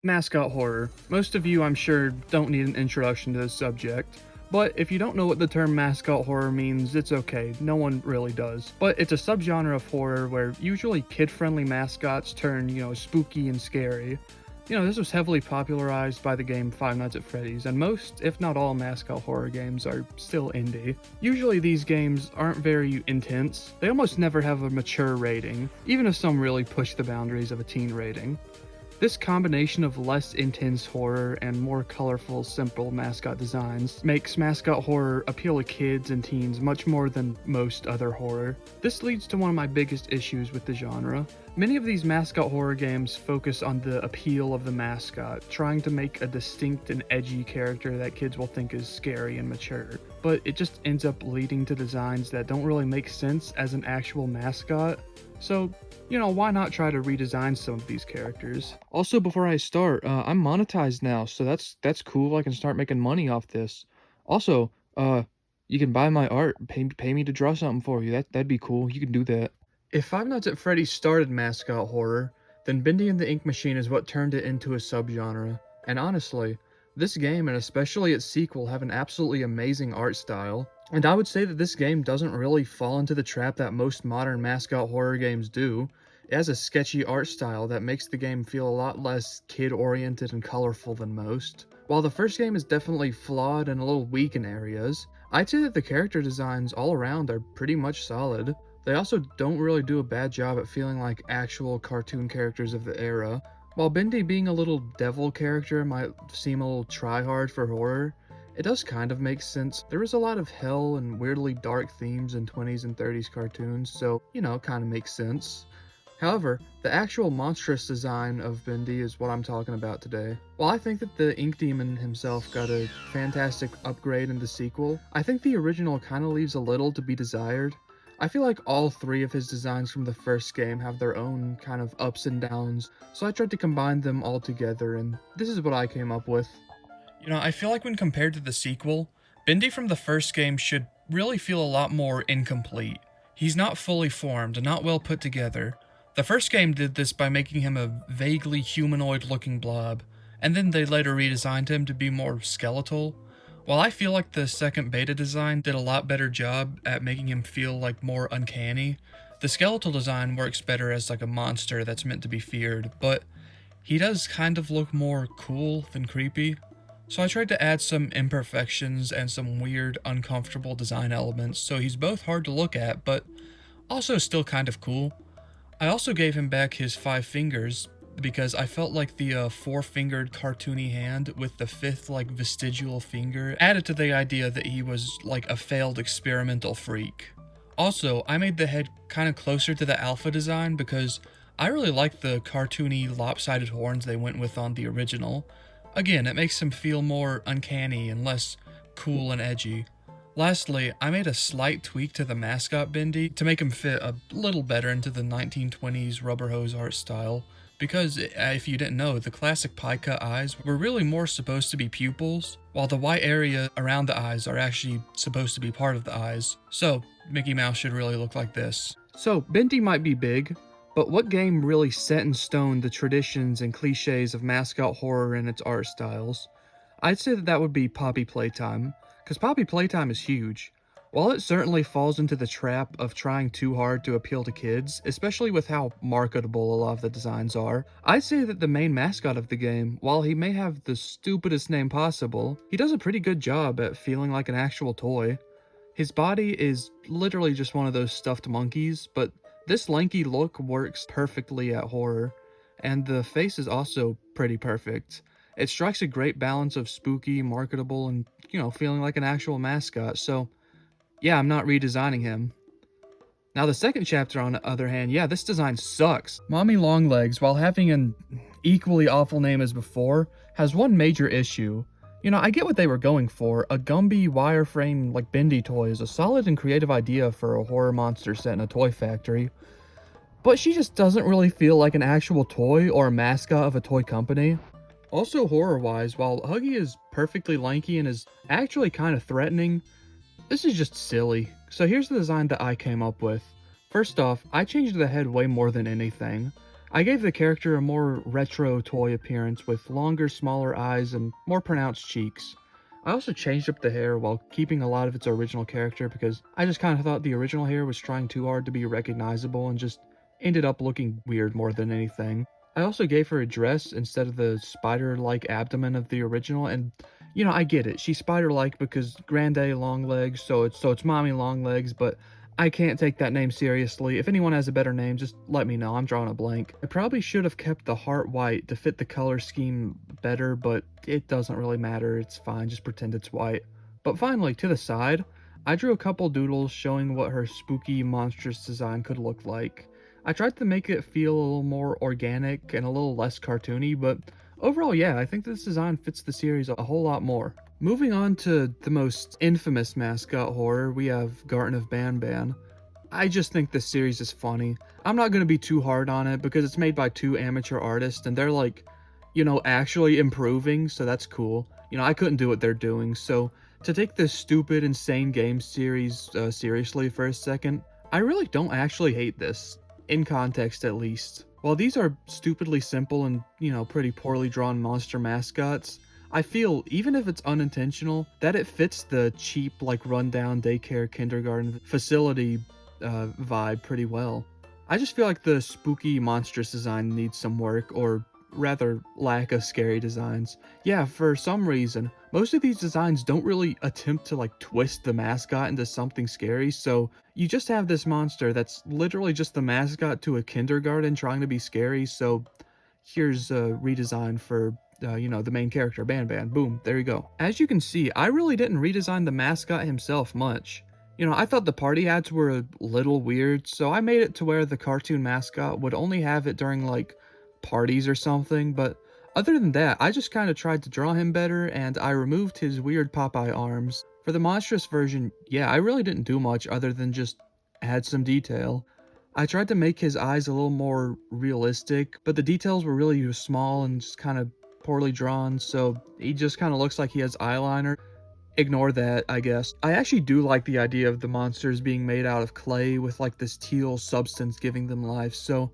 Mascot horror. Most of you, I'm sure, don't need an introduction to this subject. But if you don't know what the term mascot horror means, it's okay, no one really does. But it's a subgenre of horror where usually kid-friendly mascots turn, spooky and scary. This was heavily popularized by the game Five Nights at Freddy's, and most, if not all, mascot horror games are still indie. Usually these games aren't very intense, they almost never have a mature rating, even if some really push the boundaries of a teen rating. This combination of less intense horror and more colorful, simple mascot designs makes mascot horror appeal to kids and teens much more than most other horror. This leads to one of my biggest issues with the genre. Many of these mascot horror games focus on the appeal of the mascot, trying to make a distinct and edgy character that kids will think is scary and mature. But it just ends up leading to designs that don't really make sense as an actual mascot. So, why not try to redesign some of these characters? Also, before I start, I'm monetized now, so that's cool. I can start making money off this. Also, you can buy my art, pay me to draw something for you. That'd be cool. You can do that. If Five Nights at Freddy's started mascot horror, then Bendy and the Ink Machine is what turned it into a subgenre. And honestly, this game, and especially its sequel, have an absolutely amazing art style. And I would say that this game doesn't really fall into the trap that most modern mascot horror games do. It has a sketchy art style that makes the game feel a lot less kid-oriented and colorful than most. While the first game is definitely flawed and a little weak in areas, I'd say that the character designs all around are pretty much solid. They also don't really do a bad job at feeling like actual cartoon characters of the era. While Bendy being a little devil character might seem a little try-hard for horror, it does kind of make sense. There is a lot of hell and weirdly dark themes in 20s and 30s cartoons, so, kind of makes sense. However, the actual monstrous design of Bendy is what I'm talking about today. While I think that the Ink Demon himself got a fantastic upgrade in the sequel, I think the original kind of leaves a little to be desired. I feel like all three of his designs from the first game have their own kind of ups and downs, so I tried to combine them all together, and this is what I came up with. I feel like when compared to the sequel, Bendy from the first game should really feel a lot more incomplete. He's not fully formed and not well put together. The first game did this by making him a vaguely humanoid-looking blob, and then they later redesigned him to be more skeletal. While I feel like the second beta design did a lot better job at making him feel like more uncanny, the skeletal design works better as like a monster that's meant to be feared, but he does kind of look more cool than creepy. So I tried to add some imperfections and some weird, uncomfortable design elements so he's both hard to look at, but also still kind of cool. I also gave him back his 5 fingers because I felt like the 4-fingered cartoony hand with the 5th like vestigial finger added to the idea that he was like a failed experimental freak. Also, I made the head kind of closer to the alpha design because I really like the cartoony lopsided horns they went with on the original. Again, it makes him feel more uncanny and less cool and edgy. Lastly, I made a slight tweak to the mascot Bendy to make him fit a little better into the 1920s rubber hose art style, because if you didn't know, the classic pie cut eyes were really more supposed to be pupils, while the white area around the eyes are actually supposed to be part of the eyes. So, Mickey Mouse should really look like this. So, Bendy might be big, but what game really set in stone the traditions and cliches of mascot horror and its art styles? I'd say that would be Poppy Playtime, because Poppy Playtime is huge. While it certainly falls into the trap of trying too hard to appeal to kids, especially with how marketable a lot of the designs are, I'd say that the main mascot of the game, while he may have the stupidest name possible, he does a pretty good job at feeling like an actual toy. His body is literally just one of those stuffed monkeys, but this lanky look works perfectly at horror, and the face is also pretty perfect. It strikes a great balance of spooky, marketable, and, feeling like an actual mascot, so yeah, I'm not redesigning him. Now the second chapter, on the other hand, yeah, this design sucks. Mommy Longlegs, while having an equally awful name as before, has one major issue. I get what they were going for. A Gumby wireframe like Bendy toy is a solid and creative idea for a horror monster set in a toy factory, but she just doesn't really feel like an actual toy or a mascot of a toy company. Also horror-wise, while Huggy is perfectly lanky and is actually kind of threatening, this is just silly. So here's the design that I came up with. First off, I changed the head way more than anything. I gave the character a more retro toy appearance with longer, smaller eyes and more pronounced cheeks. I also changed up the hair while keeping a lot of its original character because I just kind of thought the original hair was trying too hard to be recognizable and just ended up looking weird more than anything. I also gave her a dress instead of the spider-like abdomen of the original, and I get it. She's spider-like because Grande long legs, so it's mommy long legs, but I can't take that name seriously. If anyone has a better name, just let me know. I'm drawing a blank. I probably should have kept the heart white to fit the color scheme better, but it doesn't really matter. It's fine. Just pretend it's white. But finally, to the side, I drew a couple doodles showing what her spooky, monstrous design could look like. I tried to make it feel a little more organic and a little less cartoony, but overall, yeah, I think this design fits the series a whole lot more. Moving on to the most infamous mascot horror, we have Garten of Banban. I just think this series is funny. I'm not going to be too hard on it because it's made by two amateur artists and they're like, actually improving, so that's cool. I couldn't do what they're doing, so to take this stupid, insane game series seriously for a second, I really don't actually hate this, in context at least. While these are stupidly simple and, pretty poorly drawn monster mascots, I feel, even if it's unintentional, that it fits the cheap, like rundown daycare kindergarten facility vibe pretty well. I just feel like the spooky monstrous design needs some work, or rather lack of scary designs. Yeah, for some reason, most of these designs don't really attempt to like twist the mascot into something scary, so you just have this monster that's literally just the mascot to a kindergarten trying to be scary, so here's a redesign for the main character, Banban. Boom, there you go. As you can see, I really didn't redesign the mascot himself much. I thought the party hats were a little weird, so I made it to where the cartoon mascot would only have it during like parties or something, but other than that, I just kind of tried to draw him better and I removed his weird Popeye arms. For the monstrous version, yeah, I really didn't do much other than just add some detail. I tried to make his eyes a little more realistic, but the details were really small and just kind of poorly drawn, so he just kind of looks like he has eyeliner. Ignore that, I guess. I actually do like the idea of the monsters being made out of clay with like this teal substance giving them life, so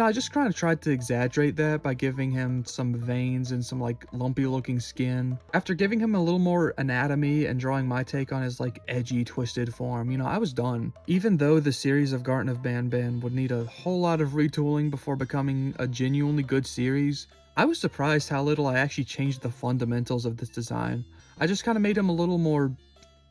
I just kind of tried to exaggerate that by giving him some veins and some like lumpy looking skin. After giving him a little more anatomy and drawing my take on his like edgy, twisted form, I was done. Even though the series of Garten of Banban would need a whole lot of retooling before becoming a genuinely good series, I was surprised how little I actually changed the fundamentals of this design. I just kind of made him a little more,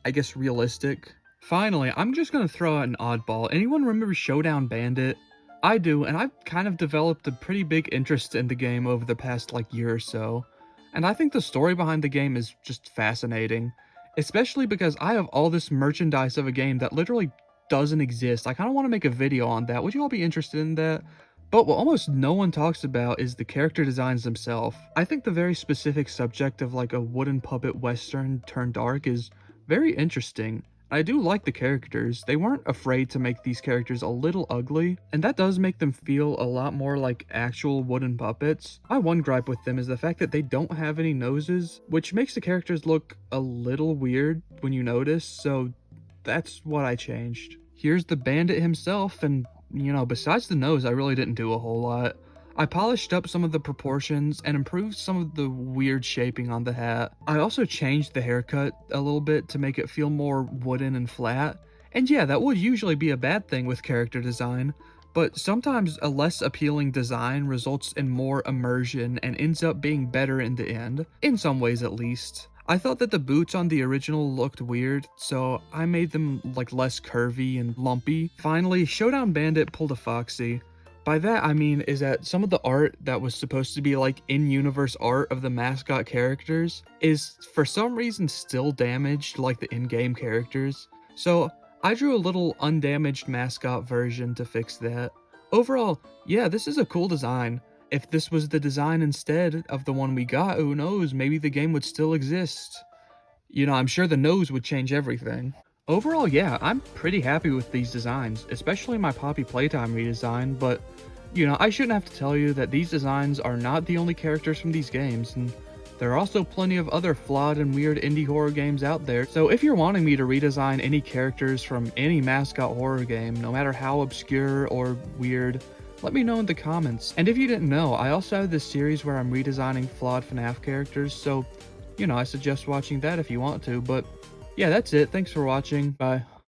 I guess, realistic. Finally, I'm just gonna throw out an oddball. Anyone remember Showdown Bandit? I do, and I've kind of developed a pretty big interest in the game over the past like year or so. And I think the story behind the game is just fascinating. Especially because I have all this merchandise of a game that literally doesn't exist. I kind of want to make a video on that. Would you all be interested in that? But what almost no one talks about is the character designs themselves. I think the very specific subject of like a wooden puppet western turned dark is very interesting. I do like the characters. They weren't afraid to make these characters a little ugly, and that does make them feel a lot more like actual wooden puppets. My one gripe with them is the fact that they don't have any noses, which makes the characters look a little weird when you notice, so that's what I changed. Here's the bandit himself, and besides the nose, I really didn't do a whole lot. I polished up some of the proportions and improved some of the weird shaping on the hat. I also changed the haircut a little bit to make it feel more wooden and flat. And yeah, that would usually be a bad thing with character design, but sometimes a less appealing design results in more immersion and ends up being better in the end, in some ways at least. I thought that the boots on the original looked weird, so I made them like less curvy and lumpy. Finally, Showdown Bandit pulled a Foxy. By that I mean is that some of the art that was supposed to be like in-universe art of the mascot characters is for some reason still damaged like the in-game characters. So I drew a little undamaged mascot version to fix that. Overall, yeah, this is a cool design. If this was the design instead of the one we got, who knows, maybe the game would still exist. I'm sure the nose would change everything. Overall, yeah, I'm pretty happy with these designs, especially my Poppy Playtime redesign, but, I shouldn't have to tell you that these designs are not the only characters from these games, and there are also plenty of other flawed and weird indie horror games out there, so if you're wanting me to redesign any characters from any mascot horror game, no matter how obscure or weird, Let me know in the comments. And if you didn't know, I also have this series where I'm redesigning flawed FNAF characters, so, I suggest watching that if you want to. But yeah, that's it. Thanks for watching. Bye.